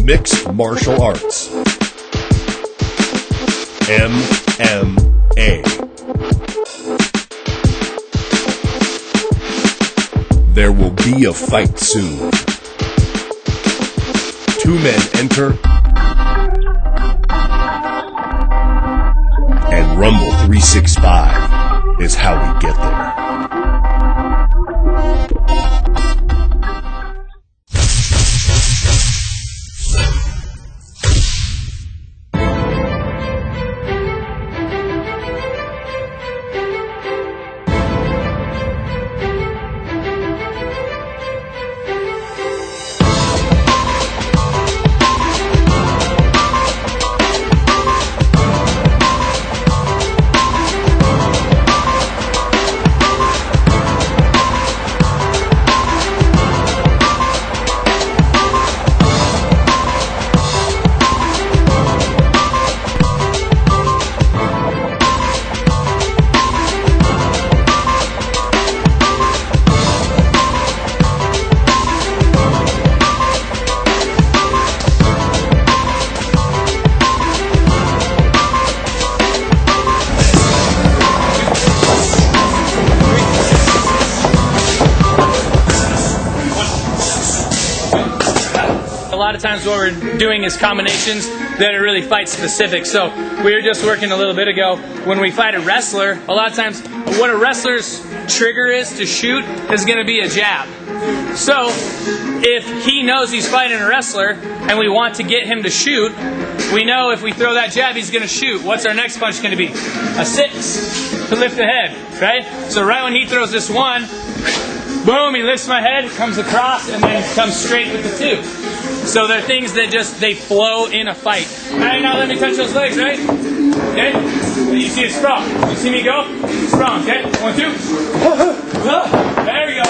mixed martial arts. MMA. There will be a fight soon. 2 men enter, and Rumble 365 is how we get there. A lot of times what we're doing is combinations that are really fight specific. So we were just working a little bit ago, when we fight a wrestler, a lot of times what a wrestler's trigger is to shoot is going to be a jab. So if he knows he's fighting a wrestler and we want to get him to shoot, we know if we throw that jab he's going to shoot. What's our next punch going to be? A 6 to lift the head, right? So right when he throws this 1, boom, he lifts my head, comes across, and then comes straight with the 2. So they're things that just, they flow in a fight. All right, now let me touch those legs, right? Okay? You see it sprawl. You see me go? Sprawl, okay? 1, 2. There we go.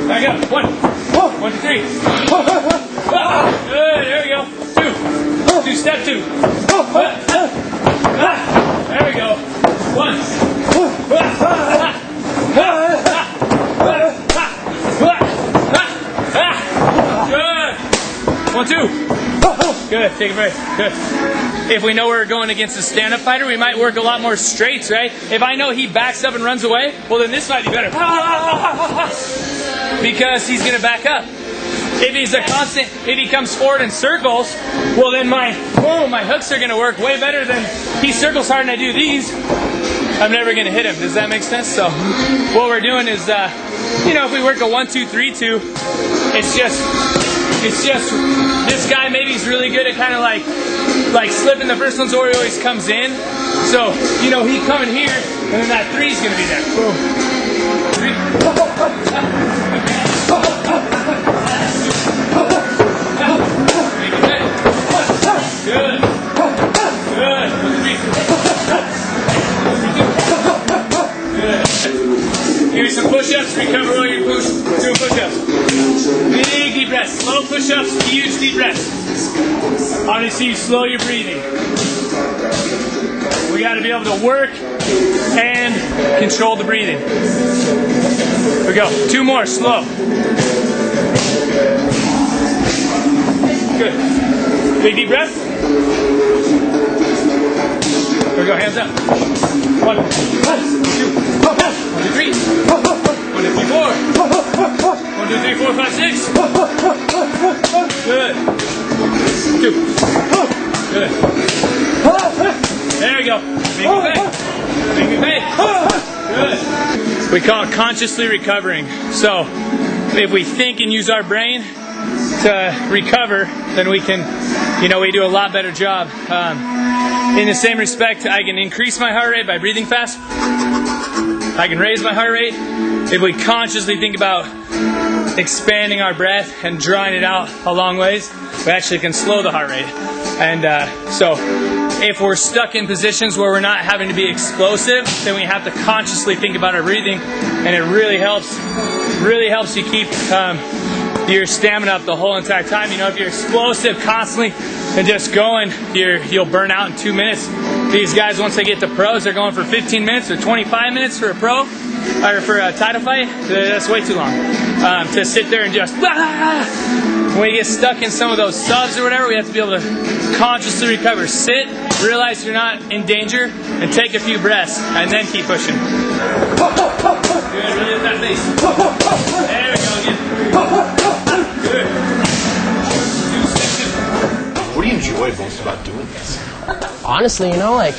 Back up. 1. 1, 2, 3. Good, there we go. 2. 2, step 2. There we go. 1. Good. 1, 2. Good. Take a break. Good. If we know we're going against a stand-up fighter, we might work a lot more straights, right? If I know he backs up and runs away, well, then this might be better. Because he's going to back up. If he comes forward in circles, well, then my hooks are going to work way better than he circles hard and I do these. I'm never going to hit him. Does that make sense? So what we're doing is, if we work a 1, 2, 3, 2, it's just this guy maybe he's really good at kind of like slipping the first one, so he always comes in. So, he coming here, and then that 3 is going to be there. Boom. 3. Make it better. Good. Good. 1, 2, 3. Good. Give me some push-ups, recover while you're doing push-ups. Big deep breaths, slow push-ups, huge deep breaths. Obviously you slow your breathing. We got to be able to work and control the breathing. Here we go, 2 more, slow. Good. Big deep breath. Here we go, hands up. 1, 2, 1, 2, 3. 1, 2, 3, 4. 1, 2, 3, 4, 5, 6. Good. 2. Good. There we go. Make me pay. Make me pay. Good. We call it consciously recovering. So if we think and use our brain to recover, then we can, we do a lot better job. In the same respect, I can increase my heart rate by breathing fast. I can raise my heart rate. If we consciously think about expanding our breath and drawing it out a long ways, we actually can slow the heart rate. And so if we're stuck in positions where we're not having to be explosive, then we have to consciously think about our breathing, and it really helps you keep your stamina up the whole entire time. If you're explosive constantly and just going, you'll burn out in 2 minutes. These guys, once they get to pros, they're going for 15 minutes or 25 minutes for a pro. or for a title fight, that's way too long. To sit there and just, when you get stuck in some of those subs or whatever, we have to be able to consciously recover. Sit, realize you're not in danger, and take a few breaths, and then keep pushing. Good, really hit that face. There we go again. Good. What do you enjoy most about doing this? Honestly, you know, like,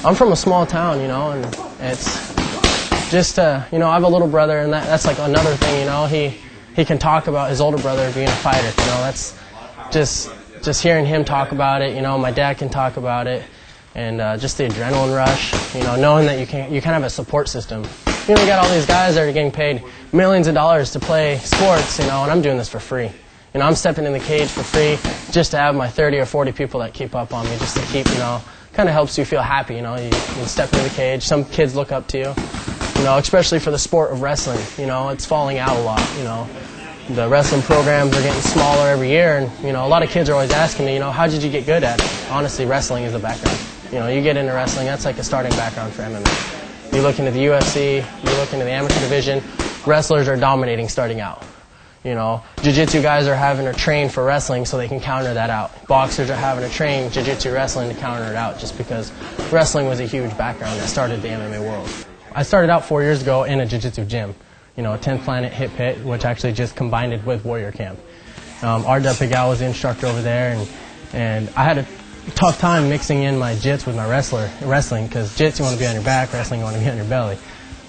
I'm from a small town, you know, and it's just, you know, I have a little brother, and that's like another thing, you know, he can talk about his older brother being a fighter, you know, that's just hearing him talk about it, you know, my dad can talk about it, and just the adrenaline rush, you know, knowing that you kind of have a support system. You know, you got all these guys that are getting paid millions of dollars to play sports, you know, and I'm doing this for free. You know, I'm stepping in the cage for free just to have my 30 or 40 people that keep up on me, just to keep, you know, kind of helps you feel happy, you know, you step into the cage. Some kids look up to you, you know, especially for the sport of wrestling. You know, it's falling out a lot, you know. The wrestling programs are getting smaller every year, and, you know, a lot of kids are always asking me, you know, how did you get good at it? Honestly, wrestling is the background. You know, you get into wrestling, that's like a starting background for MMA. You look into the UFC, you look into the amateur division, wrestlers are dominating starting out. You know, jiu-jitsu guys are having to train for wrestling so they can counter that out. Boxers are having to train jiu-jitsu wrestling to counter it out, just because wrestling was a huge background that started the MMA world. I started out 4 years ago in a jiu-jitsu gym, you know, 10th Planet Hit Pit, which actually just combined it with Warrior Camp. R.W. Pigal was the instructor over there, and I had a tough time mixing in my jits with my wrestling, because jits you want to be on your back, wrestling you want to be on your belly.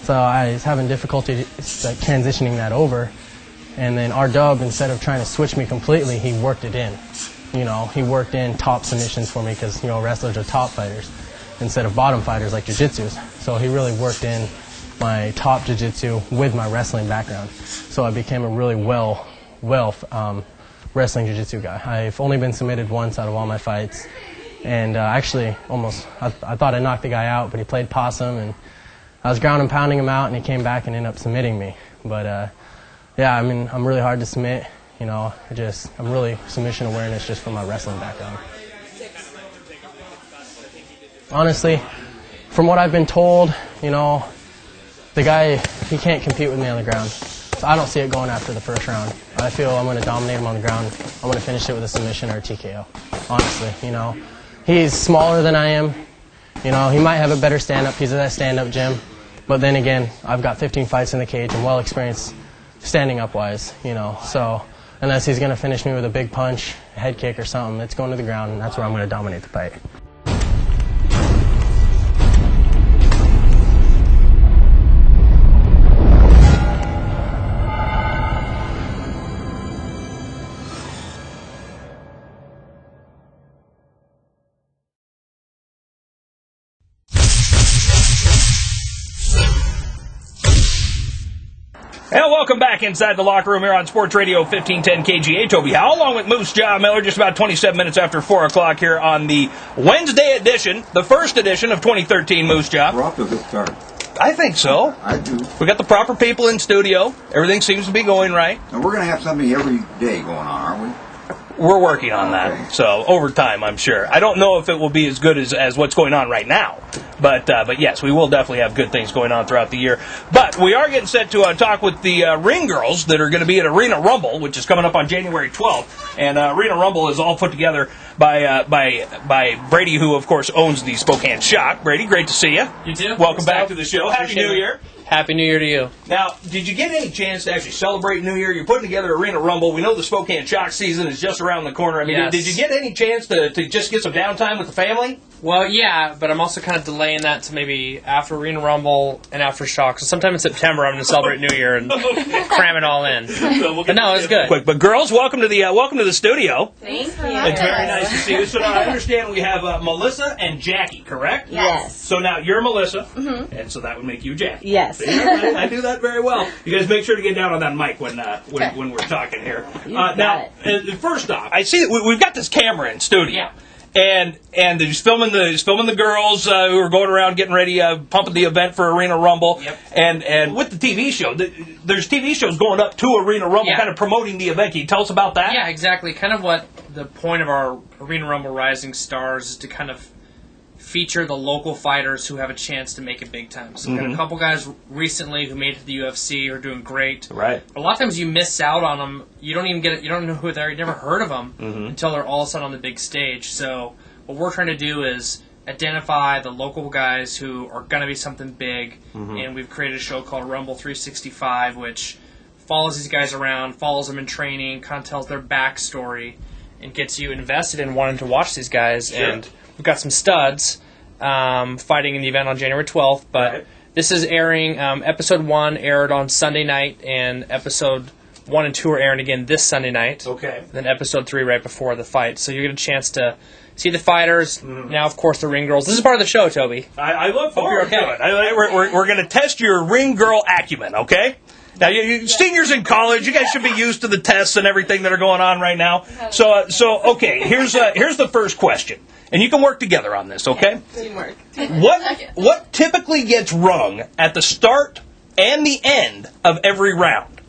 So I was having difficulty like transitioning that over. And then R-Dub, instead of trying to switch me completely, he worked it in. You know, he worked in top submissions for me, because, you know, wrestlers are top fighters instead of bottom fighters like jiu-jitsus. So he really worked in my top jiu-jitsu with my wrestling background. So I became a really well wrestling jiu-jitsu guy. I've only been submitted once out of all my fights. And actually, I thought I knocked the guy out, but he played possum, and I was ground and pounding him out, and he came back and ended up submitting me. But yeah, I mean, I'm really hard to submit, you know, I'm really submission awareness just from my wrestling background. Honestly, from what I've been told, you know, the guy, he can't compete with me on the ground. So I don't see it going after the first round. I feel I'm going to dominate him on the ground. I'm going to finish it with a submission or a TKO, honestly, you know. He's smaller than I am. You know, he might have a better stand-up. He's at that stand-up gym. But then again, I've got 15 fights in the cage and well-experienced standing up wise, you know, so unless he's going to finish me with a big punch, a head kick or something, it's going to the ground, and that's where I'm going to dominate the fight. And welcome back inside the locker room here on Sports Radio 1510 KGA. Toby Howell along with Moose Jaw Miller, just about 27 minutes after 4 o'clock here on the Wednesday edition, the first edition of 2013 Moose Jaw. We're off to a good start. I think so. I do. We got the proper people in studio. Everything seems to be going right. And we're going to have something every day going on, aren't we? We're working on that. Okay. So over time, I'm sure. I don't know if it will be as good as what's going on right now. But yes, we will definitely have good things going on throughout the year. But we are getting set to talk with the Ring Girls that are going to be at Arena Rumble, which is coming up on January 12th. And Arena Rumble is all put together by Brady, who, of course, owns the Spokane Shock. Brady, great to see you. You too. Welcome back to the show. Happy New Year. Happy New Year to you. Now, did you get any chance to actually celebrate New Year? You're putting together Arena Rumble. We know the Spokane Shock season is just around the corner. I mean, Yes. Did you get any chance to just get some downtime with the family? Well, yeah, but I'm also kind of delaying that to maybe after Arena Rumble and after Shock. So sometime in September, I'm going to celebrate New Year and cram it all in. But no, it's good. Quick, but girls, welcome to the studio. Thank you. It's very nice to see you. So now I understand we have Melissa and Jackie, correct? Yes. So now you're Melissa, and so that would make you Jackie. Yes. See, I do that very well. You guys make sure to get down on that mic when we're talking here. Now, first off, I see that we've got this camera in studio. Yeah. And he's filming the girls who are going around getting ready, pumping the event for Arena Rumble. Yep. And with the TV show, there's TV shows going up to Arena Rumble, Yeah. kind of promoting the event. Can you tell us about that? Yeah, exactly. Kind of what the point of our Arena Rumble Rising Stars is to kind of feature the local fighters who have a chance to make it big time. So we've got a couple guys recently who made it to the UFC who are doing great. Right. But a lot of times you miss out on them. You don't even get it. You don't know who they are. You never heard of them until they're all of a sudden on the big stage. So what we're trying to do is identify the local guys who are going to be something big, and we've created a show called Rumble 365, which follows these guys around, follows them in training, kind of tells their backstory, and gets you invested in wanting to watch these guys. Sure. And we've got some studs fighting in the event on January 12th, but this is airing. Episode 1 aired on Sunday night, and episode 1 and 2 are airing again this Sunday night. Okay. And then episode 3 right before the fight. So you get a chance to see the fighters. Now, of course, the ring girls. This is part of the show, Toby. I look forward to it. We're going to test your ring girl acumen, okay? Now, you seniors in college, you guys should be used to the tests and everything that are going on right now. So okay, here's the first question, and you can work together on this, okay? Teamwork. What typically gets rung at the start and the end of every round?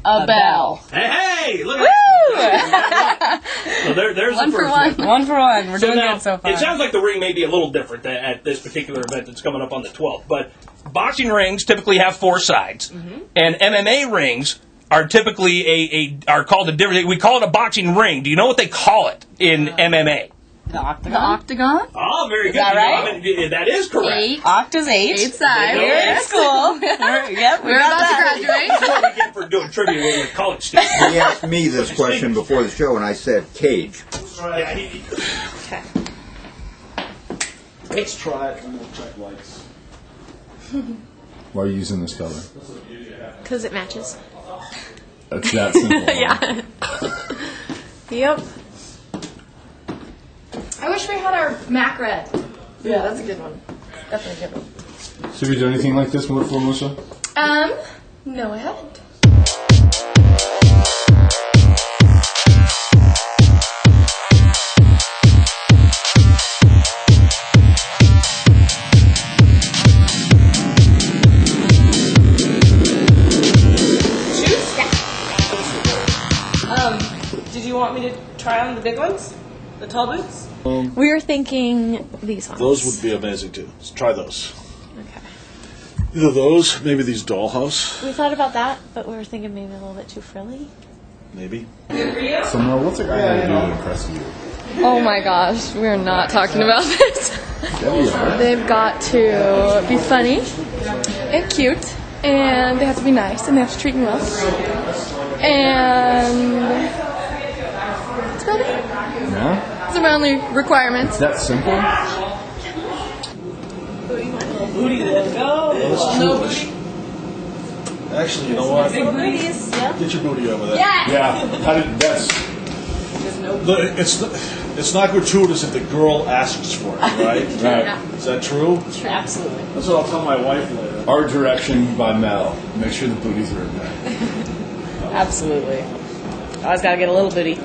A bell. Hey, look at that. So there's One the for first one. one. 1 for 1. We're doing now, good so far. it sounds like the ring may be a little different at this particular event that's coming up on the 12th, but boxing rings typically have 4 sides, and MMA rings are typically are called a different. We call it a boxing ring. Do you know what they call it in MMA? The octagon. The octagon? Oh, very good. Is that right? That is correct. 8. Octa's 8. 8 sides. We're in school. We're about to graduate. That's what we get for doing trivia with college students. He asked me this question before the show, and I said cage. Okay. Let's try it and we'll check lights. Why are you using this color? Because it matches. That's that simple. Yeah. Yep. I wish we had our MAC red. Yeah, that's a good one. Definitely a good one. So have you done anything like this before, Melissa? No, I haven't. Did you want me to try on the big ones? The tall boots? We were thinking these ones. Those would be amazing too. Let's try those. Okay. Either those, maybe these dollhouse, We thought about that, but we were thinking maybe a little bit too frilly. maybe. So Mel, what's a guy gonna do to impress you? Oh my gosh, we're not talking about this. Yeah, we are. They've got to be funny and cute, and they have to be nice, and they have to treat me well. And that's about it. Yeah? Those are my only requirements. That simple? Booty, let's go. No booty. Actually, you know what? Big booties. Yeah. Get your booty over there. Yeah. It's not gratuitous if the girl asks for it, right? Right. Is that true? Absolutely. That's what I'll tell my wife later. Art direction by Mel. Make sure the booties are in there. Absolutely. Always got to get a little booty.